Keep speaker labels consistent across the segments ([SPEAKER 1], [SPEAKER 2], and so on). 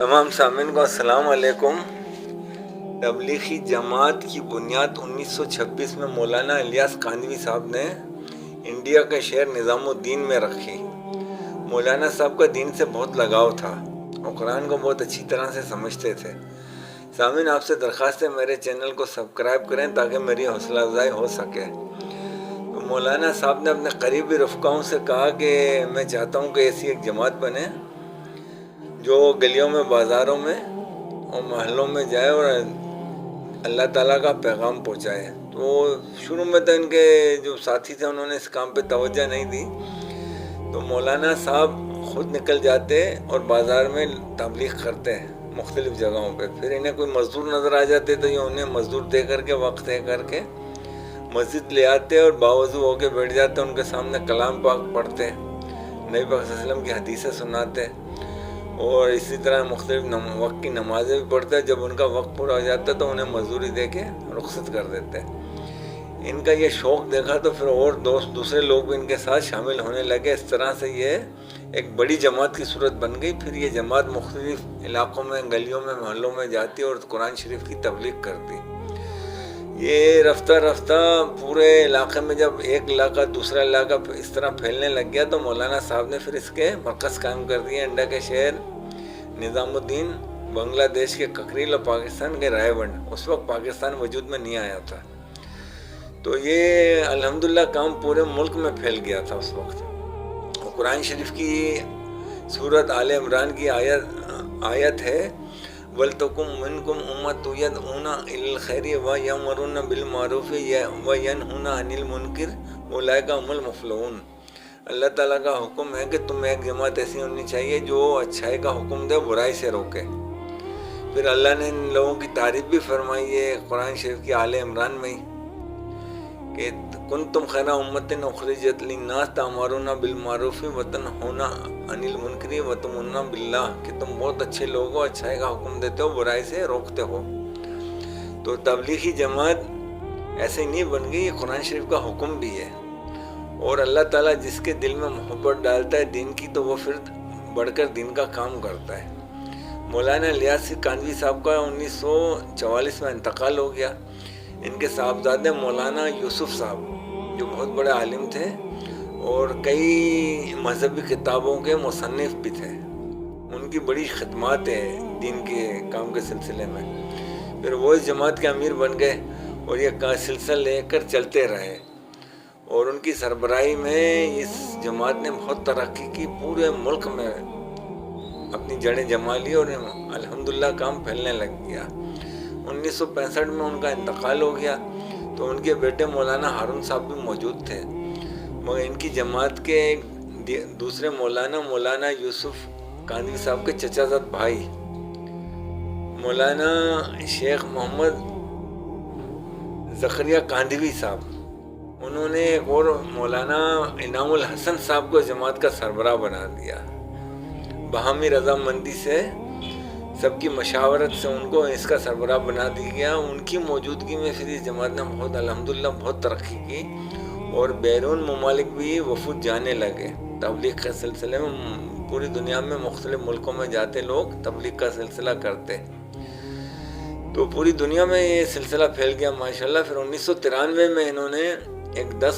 [SPEAKER 1] تمام سامعین کو السلام علیکم۔ تبلیغی جماعت کی بنیاد 1926 میں مولانا الیاس کاندھوی صاحب نے انڈیا کے شہر نظام الدین میں رکھی۔ مولانا صاحب کا دین سے بہت لگاؤ تھا اور قرآن کو بہت اچھی طرح سے سمجھتے تھے۔ سامعین، آپ سے درخواست ہے میرے چینل کو سبسکرائب کریں تاکہ میری حوصلہ افزائی ہو سکے۔ تو مولانا صاحب نے اپنے قریبی رفقاؤں سے کہا کہ میں چاہتا ہوں کہ ایسی ایک جماعت بنے جو گلیوں میں، بازاروں میں اور محلوں میں جائے اور اللہ تعالیٰ کا پیغام پہنچائے۔ تو شروع میں تو ان کے جو ساتھی تھے انہوں نے اس کام پہ توجہ نہیں دی، تو مولانا صاحب خود نکل جاتے اور بازار میں تبلیغ کرتے مختلف جگہوں پہ۔ پھر انہیں کوئی مزدور نظر آ جاتے تو یہ انہیں مزدور دے کر کے، وقت دے کر کے مسجد لے آتے اور باوضو ہو کے بیٹھ جاتے، ان کے سامنے کلام پاک پڑھتے، نبی پاک صلی اللہ علیہ وسلم کی حدیثیں سناتے اور اسی طرح مختلف وقت کی نمازیں بھی پڑھتے۔ جب ان کا وقت پورا ہو جاتا تو انہیں مزدوری دے کے رخصت کر دیتے۔ ان کا یہ شوق دیکھا تو پھر اور دوسرے لوگ بھی ان کے ساتھ شامل ہونے لگے۔ اس طرح سے یہ ایک بڑی جماعت کی صورت بن گئی۔ پھر یہ جماعت مختلف علاقوں میں، گلیوں میں، محلوں میں جاتی اور قرآن شریف کی تبلیغ کرتی۔ یہ رفتہ رفتہ پورے علاقے میں جب ایک علاقہ دوسرا علاقہ اس طرح پھیلنے لگ گیا تو مولانا صاحب نے پھر اس کے مرکز قائم کر دیے انڈیا کے شہر نظام الدین، بنگلہ دیش کے ککریل اور پاکستان کے رائے ونڈ۔ اس وقت پاکستان وجود میں نہیں آیا تھا، تو یہ الحمدللہ کام پورے ملک میں پھیل گیا تھا اس وقت۔ اور قرآن شریف کی سورت آل عمران کی آیت ہے وَلْتَكُن مِّنكُمْ أُمَّةٌ يَدْعُونَ إِلَى الْخَيْرِ وَيَأْمُرُونَ بِالْمَعْرُوفِ وَيَنْهُونَ عَنِ الْمُنكَرِ أُولَٰئِكَ هُمُ الْمُفْلِحُونَ۔ اللہ تعالیٰ کا حکم ہے کہ تم ایک جماعت ایسی ہونی چاہیے جو اچھائی کا حکم دے، برائی سے روکے۔ پھر اللہ نے ان لوگوں کی تعریف بھی فرمائی ہے قرآن شریف کی آل عمران میں ہی کہ کنتم خیر امۃ اخرجت للناس تأمرون بالمعروف وتنہون عن المنکر وتؤمنون باللہ، کہ تم بہت اچھے لوگ ہو، اچھائی کا حکم دیتے ہو، برائی سے روکتے ہو۔ تو تبلیغی جماعت ایسے ہی نہیں بن گئی، یہ قرآن شریف کا حکم بھی ہے، اور اللہ تعالیٰ جس کے دل میں محبت ڈالتا ہے دین کی تو وہ پھر بڑھ کر دین کا کام کرتا ہے۔ مولانا الیاس کاندھوی صاحب کا 1944 میں انتقال ہو گیا۔ ان کے صاحبزادے مولانا یوسف صاحب جو بہت بڑے عالم تھے اور کئی مذہبی کتابوں کے مصنف بھی تھے، ان کی بڑی خدمات ہیں دین کے کام کے سلسلے میں۔ پھر وہ اس جماعت کے امیر بن گئے اور یہ سلسلہ لے کر چلتے رہے، اور ان کی سربراہی میں اس جماعت نے بہت ترقی کی، پورے ملک میں اپنی جڑیں جما لی اور الحمدللہ کام پھیلنے لگ گیا۔ 1965 میں ان کا انتقال ہو گیا تو ان کے بیٹے مولانا ہارون صاحب بھی موجود تھے، مگر ان کی جماعت کے دوسرے مولانا یوسف کاندھوی صاحب کے چچا زاد بھائی مولانا شیخ محمد زکریا کاندھوی صاحب، انہوں نے ایک اور مولانا انعام الحسن صاحب کو جماعت کا سربراہ بنا دیا۔ باہمی رضامندی سے، سب کی مشاورت سے ان کو اس کا سربراہ بنا دیا گیا۔ ان کی موجودگی میں پھر اس جماعت نے بہت الحمدللہ بہت ترقی کی اور بیرون ممالک بھی وفود جانے لگے تبلیغ کے سلسلے میں۔ پوری دنیا میں مختلف ملکوں میں جاتے لوگ تبلیغ کا سلسلہ کرتے، تو پوری دنیا میں یہ سلسلہ پھیل گیا ماشاءاللہ۔ پھر 1993 میں انہوں نے ایک 10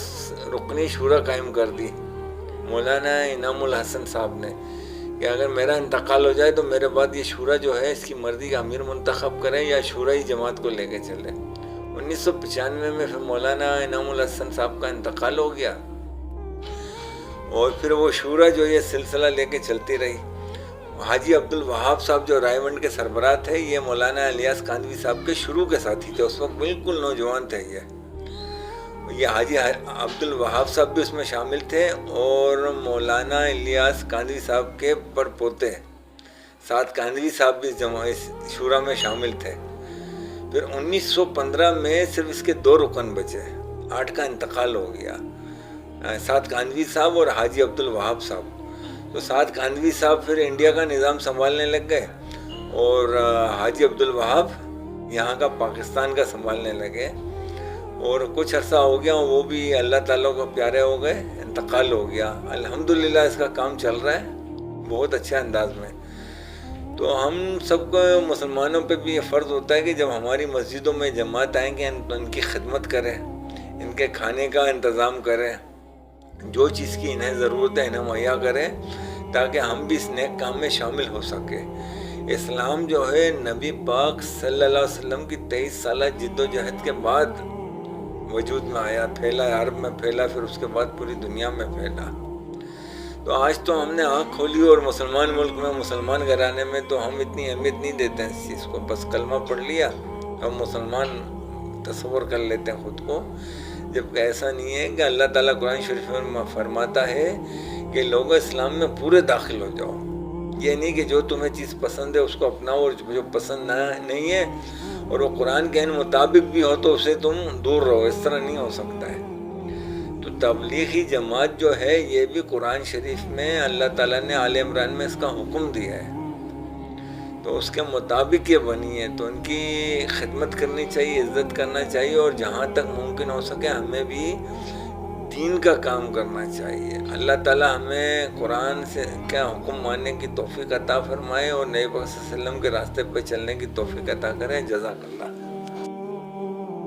[SPEAKER 1] رکنی شورا قائم کر دی مولانا انعام الحسن صاحب نے، کہ اگر میرا انتقال ہو جائے تو میرے بعد یہ شورا جو ہے اس کی مرضی کا امیر منتخب کریں یا شورا ہی جماعت کو لے کے چلے۔ 1995 میں پھر مولانا انعام الحسن صاحب کا انتقال ہو گیا اور پھر وہ شورا جو یہ سلسلہ لے کے چلتی رہی۔ حاجی عبدالوہاب صاحب جو رائے ونڈ کے سربراہ تھے، یہ مولانا الیاس کاندھوی صاحب کے شروع کے ساتھی تھے، اس وقت بالکل نوجوان تھے۔ یہ حاجی عبدالوہاب صاحب بھی اس میں شامل تھے اور مولانا الیاس کاندھوی صاحب کے پڑپوتے سعد کاندھوی صاحب بھی اس شورا میں شامل تھے۔ پھر 1915 میں صرف اس کے 2 رکن بچے، 8 کا انتقال ہو گیا، سعد کاندھوی صاحب اور حاجی عبدالوہاب صاحب۔ تو سعد کاندھوی صاحب پھر انڈیا کا نظام سنبھالنے لگ گئے اور حاجی عبدالوہاب یہاں کا پاکستان کا سنبھالنے لگے، اور کچھ عرصہ ہو گیا وہ بھی اللہ تعالیٰ کو پیارے ہو گئے، انتقال ہو گیا۔ الحمدللہ اس کا کام چل رہا ہے بہت اچھے انداز میں۔ تو تو ہم سب کو مسلمانوں پہ بھی یہ فرض ہوتا ہے کہ جب ہماری مسجدوں میں جماعت آئیں گے تو ان کی خدمت کریں، ان کے کھانے کا انتظام کریں، جو چیز کی انہیں ضرورت ہے انہیں مہیا کریں، تاکہ ہم بھی اس نیک کام میں شامل ہو سکے۔ اسلام جو ہے نبی پاک صلی اللہ علیہ وسلم کی 23 سالہ جد و جہد کے بعد وجود میں آیا، پھیلا، عرب میں پھیلا، پھر اس کے بعد پوری دنیا میں پھیلا۔ تو آج تو ہم نے آنکھ کھولی اور مسلمان ملک میں، مسلمان گھرانے میں تو ہم اتنی اہمیت نہیں دیتے ہیں اس چیز کو، بس کلمہ پڑھ لیا ہم مسلمان تصور کر لیتے ہیں خود کو، جبکہ ایسا نہیں ہے کہ اللہ تعالیٰ قرآن شریف میں فرماتا ہے کہ لوگوں اسلام میں پورے داخل ہو جاؤ۔ یہ نہیں کہ جو تمہیں چیز پسند ہے اس کو اپناؤ اور جو پسند نہیں ہے اور وہ قرآن کے مطابق بھی ہو تو اسے تم دور رہو، اس طرح نہیں ہو سکتا ہے۔ تو تبلیغی جماعت جو ہے یہ بھی قرآن شریف میں اللہ تعالیٰ نے آل عمران میں اس کا حکم دیا ہے، تو اس کے مطابق یہ بنی ہے، تو ان کی خدمت کرنی چاہیے، عزت کرنا چاہیے، اور جہاں تک ممکن ہو سکے ہمیں بھی دین کا کام کرنا چاہیے۔ اللہ تعالیٰ ہمیں قرآن سے کیا حکم ماننے کی توفیق عطا فرمائے اور نبی پاک صلی اللہ علیہ وسلم کے راستے پہ چلنے کی توفیق عطا کرے۔ جزاک اللہ۔